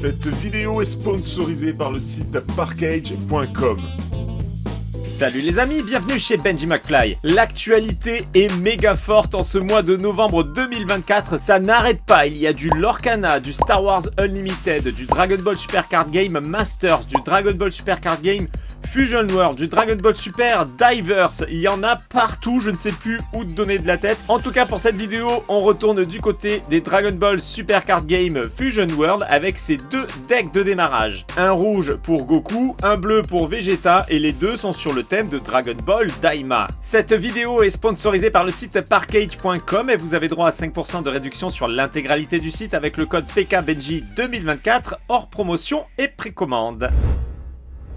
Cette vidéo est sponsorisée par le site parkage.com. Salut les amis, bienvenue chez Benji McFly. L'actualité est méga forte en ce mois de novembre 2024, ça n'arrête pas. Il y a du Lorcana, du Star Wars Unlimited, du Dragon Ball Super Card Game Masters, du Dragon Ball Super Card Game Fusion World, du Dragon Ball Super Diverse. Il y en a partout, je ne sais plus où te donner de la tête. En tout cas pour cette vidéo, on retourne du côté des Dragon Ball Super Card Game Fusion World avec ces deux decks de démarrage. Un rouge pour Goku, un bleu pour Vegeta et les deux sont sur le thème de Dragon Ball Daima. Cette vidéo est sponsorisée par le site parkage.com et vous avez droit à 5% de réduction sur l'intégralité du site avec le code PKBenji 2024 hors promotion et précommande.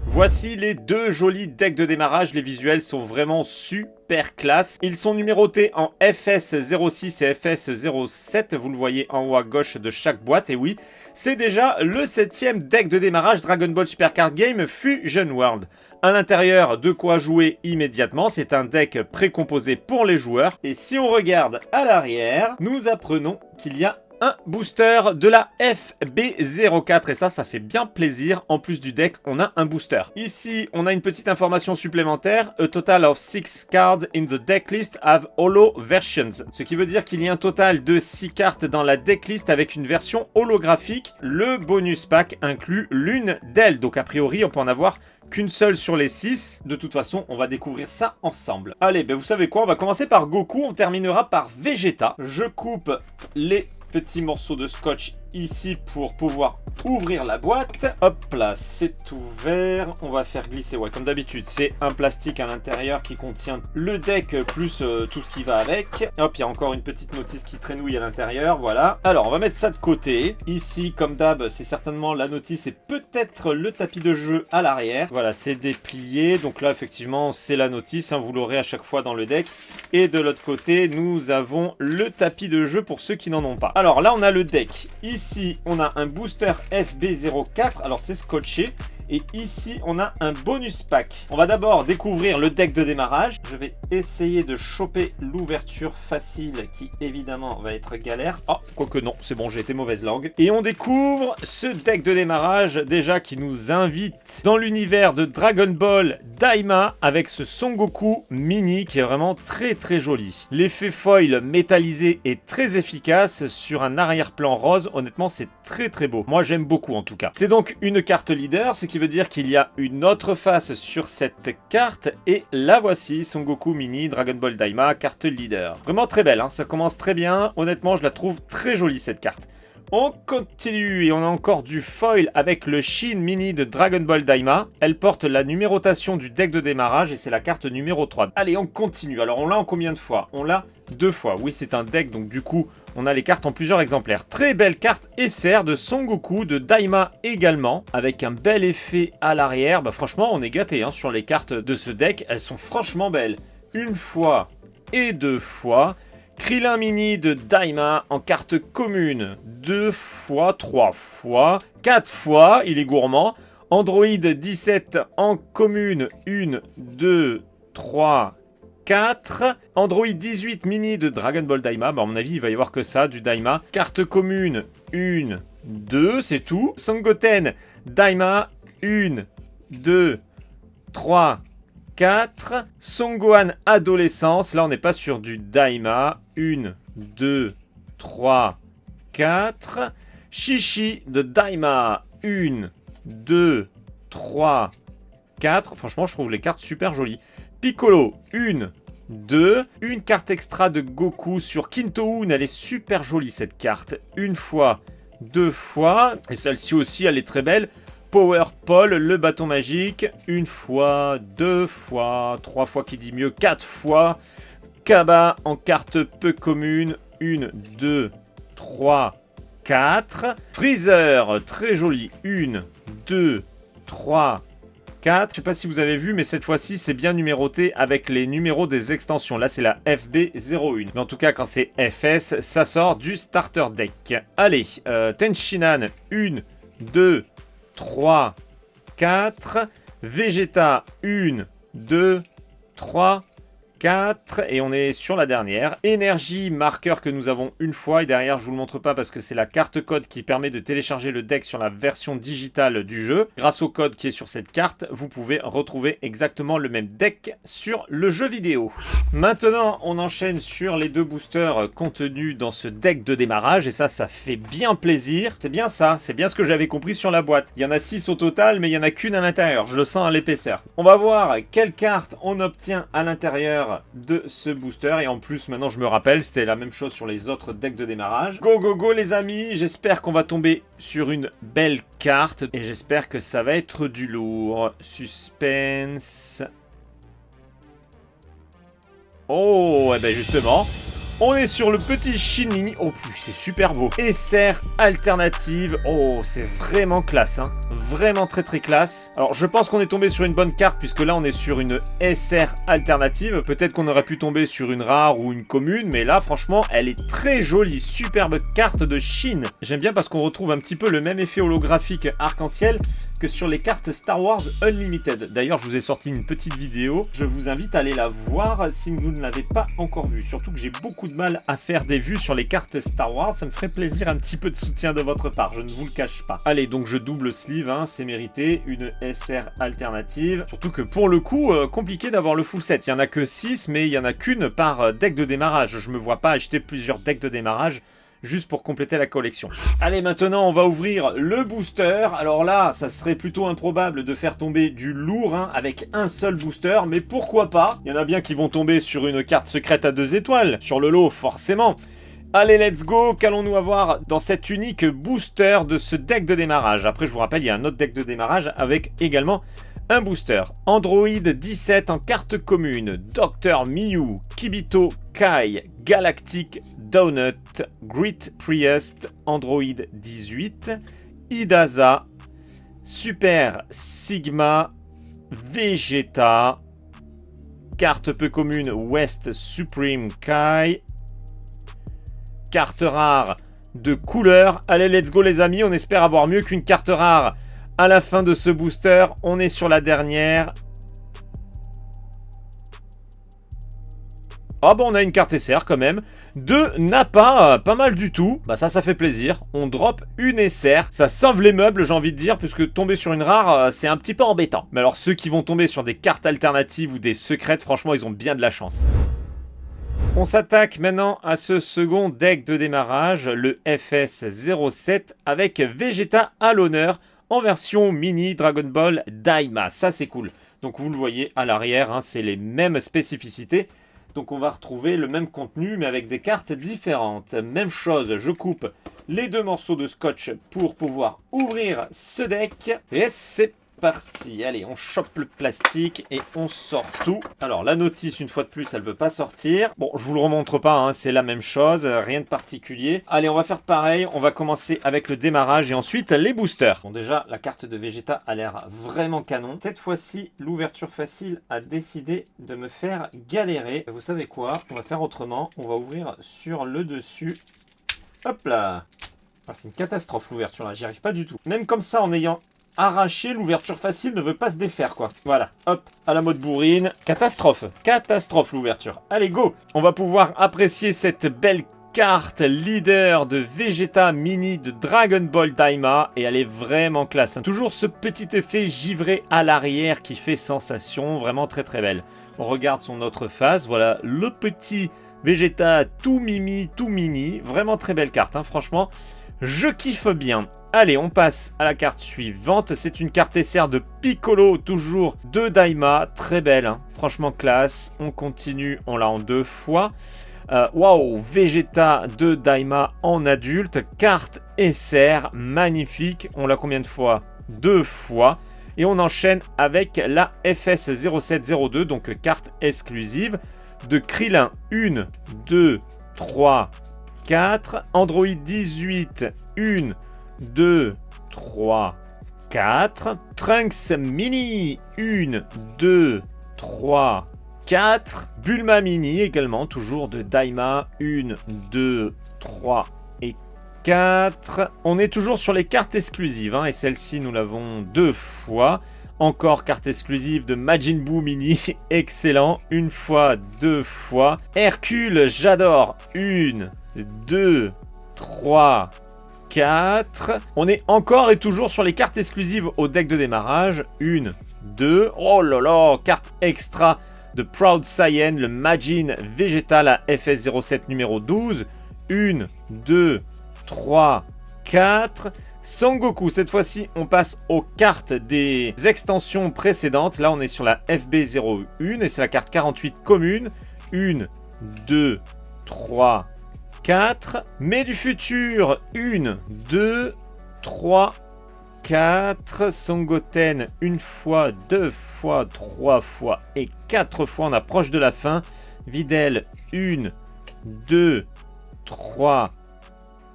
Voici les deux jolis decks de démarrage, les visuels sont vraiment super classe. Ils sont numérotés en FS06 et FS07, vous le voyez en haut à gauche de chaque boîte, et oui, c'est déjà le 7e deck de démarrage Dragon Ball Super Card Game Fusion World. À l'intérieur, de quoi jouer immédiatement, c'est un deck précomposé pour les joueurs. Et si on regarde à l'arrière, nous apprenons qu'il y a un booster de la FB04 et ça fait bien plaisir. En plus du deck, on a un booster. Ici, on a une petite information supplémentaire. A total of 6 cards in the decklist have holo versions. Ce qui veut dire qu'il y a un total de 6 cartes dans la decklist avec une version holographique. Le bonus pack inclut l'une d'elles. Donc a priori, on peut en avoir qu'une seule sur les 6. De toute façon, on va découvrir ça ensemble. Allez, vous savez quoi? On va commencer par Goku. On terminera par Vegeta. Je coupe les petits morceaux de scotch ici pour pouvoir ouvrir la boîte. Hop là, c'est ouvert. On va faire glisser, ouais, comme d'habitude, c'est un plastique à l'intérieur qui contient le deck plus tout ce qui va avec. Hop, il y a encore une petite notice qui traînouille à l'intérieur, voilà. Alors, on va mettre ça de côté. Ici, comme d'hab, c'est certainement la notice et peut-être le tapis de jeu à l'arrière. Voilà, c'est déplié. Donc là, effectivement, c'est la notice, hein, vous l'aurez à chaque fois dans le deck. Et de l'autre côté, nous avons le tapis de jeu pour ceux qui n'en ont pas. Alors là, on a le deck. Ici, on a un booster FB04. Alors, c'est scotché. Et ici, on a un bonus pack. On va d'abord découvrir le deck de démarrage. Je vais essayer de choper l'ouverture facile qui, évidemment, va être galère. Oh, quoique non, c'est bon, j'ai été mauvaise langue. Et on découvre ce deck de démarrage, déjà, qui nous invite dans l'univers de Dragon Ball Daima avec ce Son Goku mini qui est vraiment très très joli. L'effet foil métallisé est très efficace sur un arrière-plan rose. Honnêtement, c'est très très beau. Moi, j'aime beaucoup en tout cas. C'est donc une carte leader, ce qui veut dire qu'il y a une autre face sur cette carte et la voici, Son Goku Mini Dragon Ball Daima, carte leader. Vraiment très belle, hein, ça commence très bien, honnêtement je la trouve très jolie cette carte. On continue et on a encore du foil avec le Shin Mini de Dragon Ball Daima. Elle porte la numérotation du deck de démarrage et c'est la carte numéro 3. Allez, on continue. Alors on l'a en combien de fois? On l'a 2 fois. Oui, c'est un deck, donc du coup, on a les cartes en plusieurs exemplaires. Très belle carte SR de Son Goku, de Daima également, avec un bel effet à l'arrière. Bah franchement, on est gâté hein, sur les cartes de ce deck. Elles sont franchement belles. Une fois et 2 fois. Krillin Mini de Daima en carte commune, 2 fois, 3 fois, 4 fois, il est gourmand. Android 17 en commune, 1, 2, 3, 4. Android 18 Mini de Dragon Ball Daima, bah à mon avis il va y avoir que ça, du Daima. Carte commune, 1, 2, c'est tout. Sangoten Daima, 1, 2, 3, 4. Son Gohan Adolescence, là on n'est pas sur du Daima. 1, 2, 3, 4. Shishi de Daima. 1, 2, 3, 4. Franchement, je trouve les cartes super jolies. Piccolo, 1, 2. Une carte extra de Goku sur Kintoun. Elle est super jolie cette carte. Une fois, 2 fois. Et celle-ci aussi, elle est très belle. Power Paul, le bâton magique, 1 fois, 2 fois, 3 fois qui dit mieux, 4 fois. Kaba en carte peu commune, 1, 2, 3, 4. Freezer, très joli, 1, 2, 3, 4. Je sais pas si vous avez vu, mais cette fois-ci, c'est bien numéroté avec les numéros des extensions. Là, c'est la FB01. Mais en tout cas, quand c'est FS, ça sort du starter deck. Allez, Tenshinhan, 1, 2, 3, 4. Vegeta, 1, 2, 3, 4 et on est sur la dernière. Énergie, marqueur que nous avons une fois et derrière je vous le montre pas parce que c'est la carte code qui permet de télécharger le deck sur la version digitale du jeu. Grâce au code qui est sur cette carte, vous pouvez retrouver exactement le même deck sur le jeu vidéo. Maintenant, on enchaîne sur les 2 boosters contenus dans ce deck de démarrage et ça fait bien plaisir. C'est bien ça, c'est bien ce que j'avais compris sur la boîte. Il y en a 6 au total, mais il y en a qu'une à l'intérieur. Je le sens à l'épaisseur. On va voir quelle carte on obtient à l'intérieur de ce booster et en plus maintenant je me rappelle c'était la même chose sur les autres decks de démarrage. Go go go les amis, j'espère qu'on va tomber sur une belle carte et j'espère que ça va être du lourd. Suspense. Oh et ben justement on est sur le petit Shin Mini. Oh, c'est super beau. SR alternative. Oh, c'est vraiment classe, hein. Vraiment très très classe. Alors, je pense qu'on est tombé sur une bonne carte puisque là, on est sur une SR alternative. Peut-être qu'on aurait pu tomber sur une rare ou une commune, mais là, franchement, elle est très jolie. Superbe carte de Shin. J'aime bien parce qu'on retrouve un petit peu le même effet holographique arc-en-ciel que sur les cartes Star Wars Unlimited. D'ailleurs, je vous ai sorti une petite vidéo. Je vous invite à aller la voir si vous ne l'avez pas encore vue. Surtout que j'ai beaucoup de mal à faire des vues sur les cartes Star Wars. Ça me ferait plaisir un petit peu de soutien de votre part. Je ne vous le cache pas. Allez, donc je double sleeve. Hein, c'est mérité. Une SR alternative. Surtout que pour le coup, compliqué d'avoir le full set. Il n'y en a que 6, mais il n'y en a qu'une par deck de démarrage. Je me vois pas acheter plusieurs decks de démarrage juste pour compléter la collection. Allez, maintenant, on va ouvrir le booster. Alors là, ça serait plutôt improbable de faire tomber du lourd hein, avec un seul booster, mais pourquoi pas? Il y en a bien qui vont tomber sur une carte secrète à 2 étoiles, sur le lot, forcément. Allez, let's go. Qu'allons-nous avoir dans cet unique booster de ce deck de démarrage? Après, je vous rappelle, il y a un autre deck de démarrage avec également un booster. Android 17 en carte commune, Dr Mew, Kibito, Kai, Galactic, Donut, Grit Priest, Android 18, Idaza, Super Sigma, Vegeta, carte peu commune West Supreme Kai, carte rare de couleur. Allez, let's go les amis, on espère avoir mieux qu'une carte rare à la fin de ce booster. On est sur la dernière. Ah bon, on a une carte SR quand même. De Nappa, pas mal du tout. Bah ça fait plaisir. On drop une SR. Ça sauve les meubles, j'ai envie de dire, puisque tomber sur une rare, c'est un petit peu embêtant. Mais alors ceux qui vont tomber sur des cartes alternatives ou des secrètes, franchement, ils ont bien de la chance. On s'attaque maintenant à ce second deck de démarrage, le FS07, avec Vegeta à l'honneur, en version mini Dragon Ball Daima. Ça, c'est cool. Donc, vous le voyez à l'arrière, hein, c'est les mêmes spécificités. Donc, on va retrouver le même contenu, mais avec des cartes différentes. Même chose, je coupe les 2 morceaux de scotch pour pouvoir ouvrir ce deck. Et c'est parti. Allez, on chope le plastique et on sort tout. Alors, la notice, une fois de plus, elle ne veut pas sortir. Bon, je vous le remontre pas, hein, c'est la même chose, rien de particulier. Allez, on va faire pareil. On va commencer avec le démarrage et ensuite les boosters. Bon, déjà, la carte de Vegeta a l'air vraiment canon. Cette fois-ci, l'ouverture facile a décidé de me faire galérer. Vous savez quoi? On va faire autrement. On va ouvrir sur le dessus. Hop là. Ah, c'est une catastrophe l'ouverture là, j'y arrive pas du tout. Même comme ça, en ayant arraché, l'ouverture facile ne veut pas se défaire quoi. Voilà, hop, à la mode bourrine. Catastrophe, catastrophe l'ouverture. Allez go. On va pouvoir apprécier cette belle carte leader de Vegeta Mini de Dragon Ball Daima et elle est vraiment classe. Toujours ce petit effet givré à l'arrière qui fait sensation, vraiment très très belle. On regarde son autre face, voilà le petit Vegeta tout mimi, tout mini, vraiment très belle carte, hein, franchement. Je kiffe bien. Allez, on passe à la carte suivante. C'est une carte SR de Piccolo, toujours de Daima. Très belle, hein. Franchement classe. On continue, on l'a en 2 fois. Waouh, Vegeta de Daima en adulte. Carte SR, magnifique. On l'a combien de fois? 2 fois. Et on enchaîne avec la FS0702, donc carte exclusive de Krillin. 1, 2, 3, 4, Android 18, 1, 2, 3, 4, Trunks Mini, 1, 2, 3, 4, Bulma Mini également, toujours de Daima, 1, 2, 3 et 4. On est toujours sur les cartes exclusives, hein, et celle-ci nous l'avons 2 fois. Encore carte exclusive de Majin Buu Mini, excellent, une fois, deux fois. Hercule, j'adore, 1, 2, 3, 4. On est encore et toujours sur les cartes exclusives au deck de démarrage, 1, 2, oh là là, carte extra de Proud Saiyan, le Majin Végétal à FS07 numéro 12, 1, 2, 3, 4... Sangoku, cette fois-ci, on passe aux cartes des extensions précédentes. Là, on est sur la FB01 et c'est la carte 48 commune. 1, 2, 3, 4. Mais du futur, 1, 2, 3, 4. Sangoten, une fois, deux fois, trois fois et 4 fois. On approche de la fin. Videl, 1, 2, 3,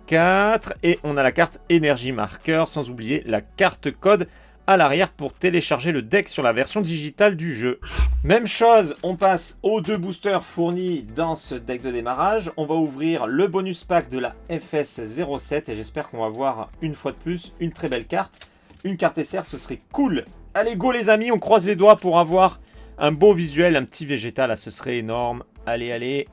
4, et on a la carte énergie marqueur, sans oublier la carte code à l'arrière pour télécharger le deck sur la version digitale du jeu. Même chose, on passe aux 2 boosters fournis dans ce deck de démarrage. On va ouvrir le bonus pack de la FS07 et j'espère qu'on va voir une fois de plus une très belle carte. Une carte SR, ce serait cool. Allez, go les amis, on croise les doigts pour avoir un beau visuel, un petit végétal, là, ce serait énorme. Allez, allez.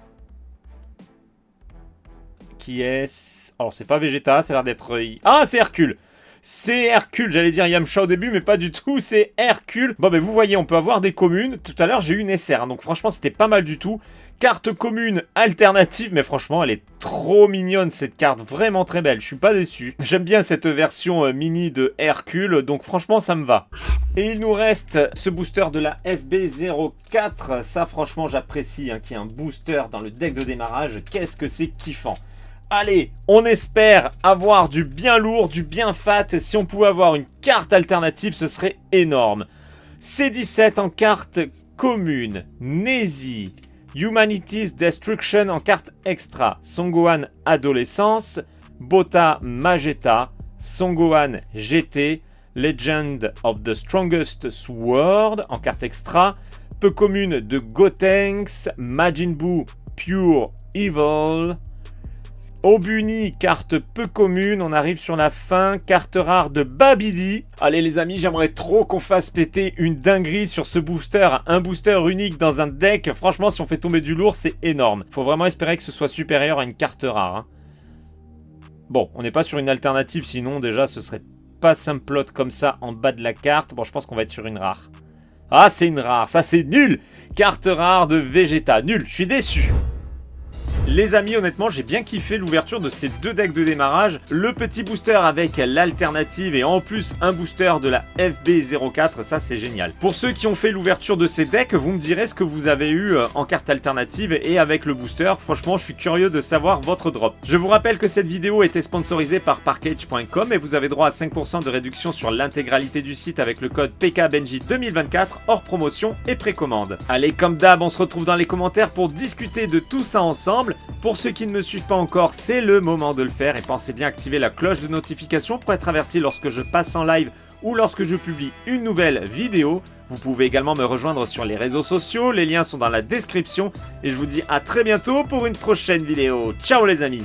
Qui est-ce? Alors, c'est pas Vegeta, ça a l'air d'être... Ah, c'est Hercule! C'est Hercule, j'allais dire Yamcha au début, mais pas du tout, c'est Hercule. Bon, ben vous voyez, on peut avoir des communes. Tout à l'heure, j'ai eu une SR, donc franchement, c'était pas mal du tout. Carte commune alternative, mais franchement, elle est trop mignonne, cette carte. Vraiment très belle, je suis pas déçu. J'aime bien cette version mini de Hercule, donc franchement, ça me va. Et il nous reste ce booster de la FB04. Ça, franchement, j'apprécie, hein, qu'il y ait un booster dans le deck de démarrage. Qu'est-ce que c'est kiffant! Allez, on espère avoir du bien lourd, du bien fat. Si on pouvait avoir une carte alternative, ce serait énorme. C17 en carte commune. Nezi. Humanity's Destruction en carte extra. Songohan Adolescence. Bota Mageta. Songohan GT. Legend of the Strongest Sword en carte extra. Peu commune de Gotenks. Majin Buu Pure Evil. Obuni, carte peu commune, on arrive sur la fin, carte rare de Babidi. Allez les amis, j'aimerais trop qu'on fasse péter une dinguerie sur ce booster, un booster unique dans un deck. Franchement, si on fait tomber du lourd, c'est énorme. Faut vraiment espérer que ce soit supérieur à une carte rare, hein. Bon, on n'est pas sur une alternative, sinon déjà ce serait pas simplot comme ça en bas de la carte. Bon, je pense qu'on va être sur une rare. Ah, c'est une rare, ça c'est nul. Carte rare de Vegeta, nul, je suis déçu. Les amis, honnêtement, j'ai bien kiffé l'ouverture de ces 2 decks de démarrage. Le petit booster avec l'alternative et en plus un booster de la FB04, ça c'est génial. Pour ceux qui ont fait l'ouverture de ces decks, vous me direz ce que vous avez eu en carte alternative et avec le booster. Franchement, je suis curieux de savoir votre drop. Je vous rappelle que cette vidéo était sponsorisée par Parkage.com et vous avez droit à 5% de réduction sur l'intégralité du site avec le code PKBenji2024 hors promotion et précommande. Allez, comme d'hab, on se retrouve dans les commentaires pour discuter de tout ça ensemble. Pour ceux qui ne me suivent pas encore, c'est le moment de le faire et pensez bien à activer la cloche de notification pour être averti lorsque je passe en live ou lorsque je publie une nouvelle vidéo. Vous pouvez également me rejoindre sur les réseaux sociaux, les liens sont dans la description et je vous dis à très bientôt pour une prochaine vidéo. Ciao les amis!